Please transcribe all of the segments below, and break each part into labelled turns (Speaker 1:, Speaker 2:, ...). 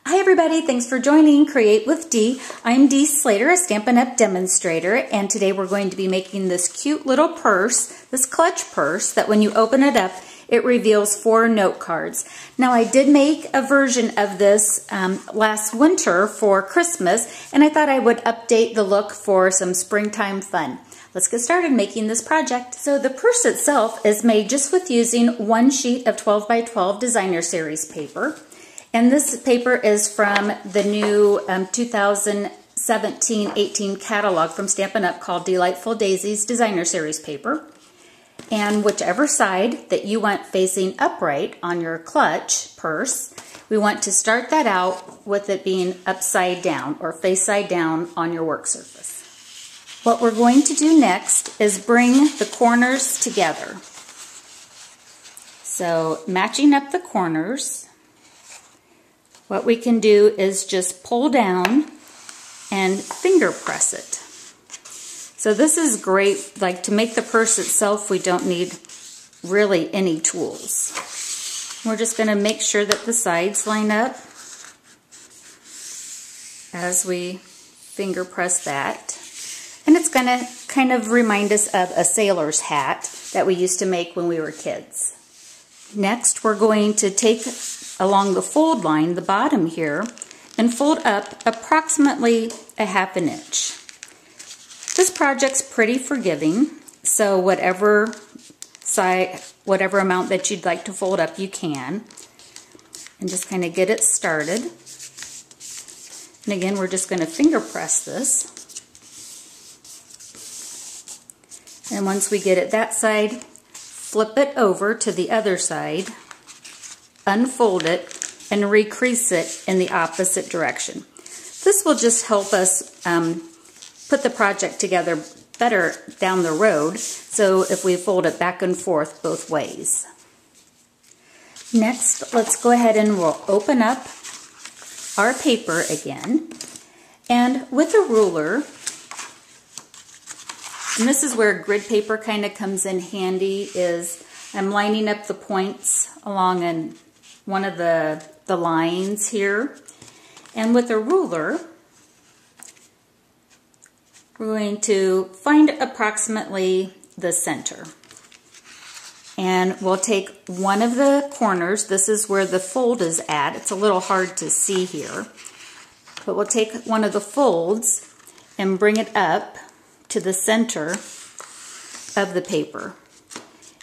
Speaker 1: Hi everybody, thanks for joining Create with Dee. I'm Dee Slater, a Stampin' Up! Demonstrator, and today we're going to be making this cute little purse, this clutch purse, that when you open it up, it reveals 4 note cards. Now I did make a version of this last winter for Christmas, and I thought I would update the look for some springtime fun. Let's get started making this project. So the purse itself is made just with using 1 sheet of 12 by 12 designer series paper. And this paper is from the new 2017-18 catalog from Stampin' Up! Called Delightful Daisies Designer Series paper. And whichever side that you want facing upright on your clutch purse, we want to start that out with it being upside down or face side down on your work surface. What we're going to do next is bring the corners together. So matching up the corners, what we can do is just pull down and finger press it. So this is great, like to make the purse itself, we don't need really any tools. We're just going to make sure that the sides line up as we finger press that. And it's going to kind of remind us of a sailor's hat that we used to make when we were kids. Next, we're going to take along the fold line, the bottom here, and fold up approximately a ½ inch. This project's pretty forgiving, so whatever amount that you'd like to fold up, you can. And just kind of get it started. And again, we're just going to finger press this. And once we get it that side, flip it over to the other side, unfold it, and recrease it in the opposite direction. This will just help us put the project together better down the road, so if we fold it back and forth both ways. Next, let's go ahead and we'll open up our paper again, and with a ruler, and this is where grid paper kind of comes in handy, is I'm lining up the points along one of the lines here. And with a ruler, we're going to find approximately the center. And we'll take one of the corners. This is where the fold is at. It's a little hard to see here. But we'll take one of the folds and bring it up to the center of the paper.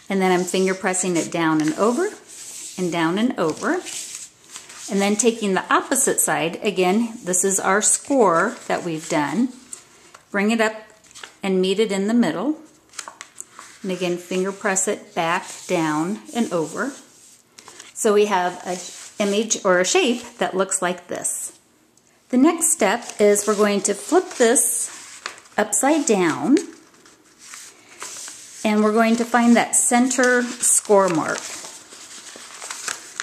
Speaker 1: And then I'm finger pressing it down and over, and down and over. And then taking the opposite side, again, this is our score that we've done. Bring it up and meet it in the middle. And again, finger press it back, down, and over. So we have an image or a shape that looks like this. The next step is we're going to flip this upside down, and we're going to find that center score mark.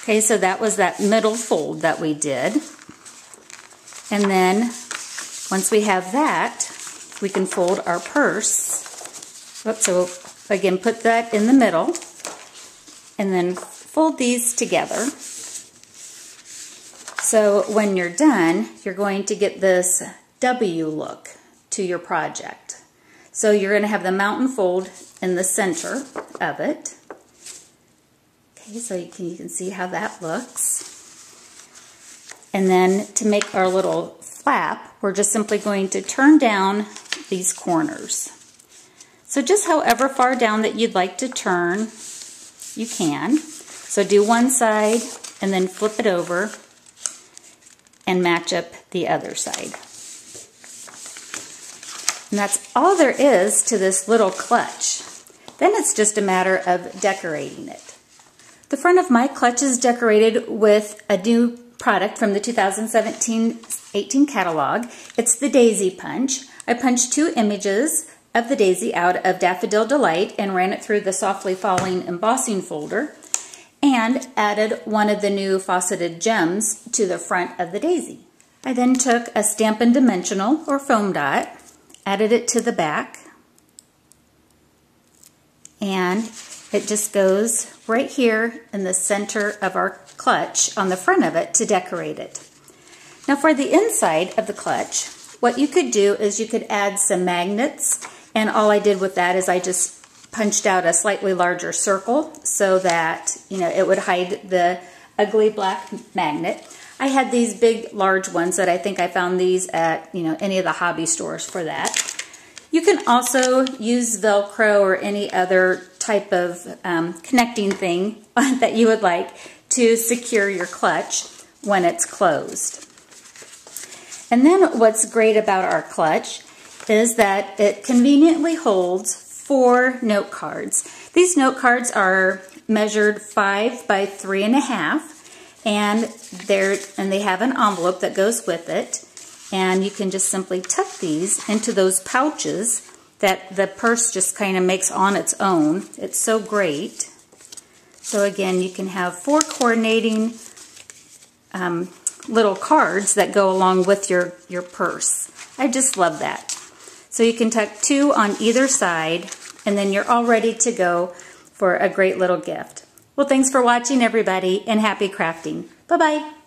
Speaker 1: Okay, so that was that middle fold that we did. And then once we have that, we can fold our purse. Oops, so again, put that in the middle and then fold these together. So when you're done, you're going to get this W look to your project. So you're going to have the mountain fold in the center of it. Okay, so you can see how that looks. And then to make our little flap, we're just simply going to turn down these corners. So just however far down that you'd like to turn, you can. So do one side and then flip it over and match up the other side. And that's all there is to this little clutch. Then it's just a matter of decorating it. The front of my clutch is decorated with a new product from the 2017-18 catalog. It's the Daisy Punch. I punched 2 images of the daisy out of Daffodil Delight and ran it through the Softly Falling embossing folder and added one of the new faceted gems to the front of the daisy. I then took a Stampin' Dimensional or foam dot, added it to the back, and it just goes right here in the center of our clutch on the front of it to decorate it. Now for the inside of the clutch, what you could do is you could add some magnets, and all I did with that is I just punched out a slightly larger circle so that, it would hide the ugly black magnet. I had these big, large ones that I think I found these at, any of the hobby stores for that. You can also use Velcro or any other type of connecting thing that you would like to secure your clutch when it's closed. And then what's great about our clutch is that it conveniently holds 4 note cards. These note cards are measured 5 by 3.5, and they have an envelope that goes with it. And you can just simply tuck these into those pouches that the purse just kind of makes on its own. It's so great. So again, you can have 4 coordinating little cards that go along with your purse. I just love that. So you can tuck 2 on either side, and then you're all ready to go for a great little gift. Well, thanks for watching, everybody, and happy crafting. Bye-bye.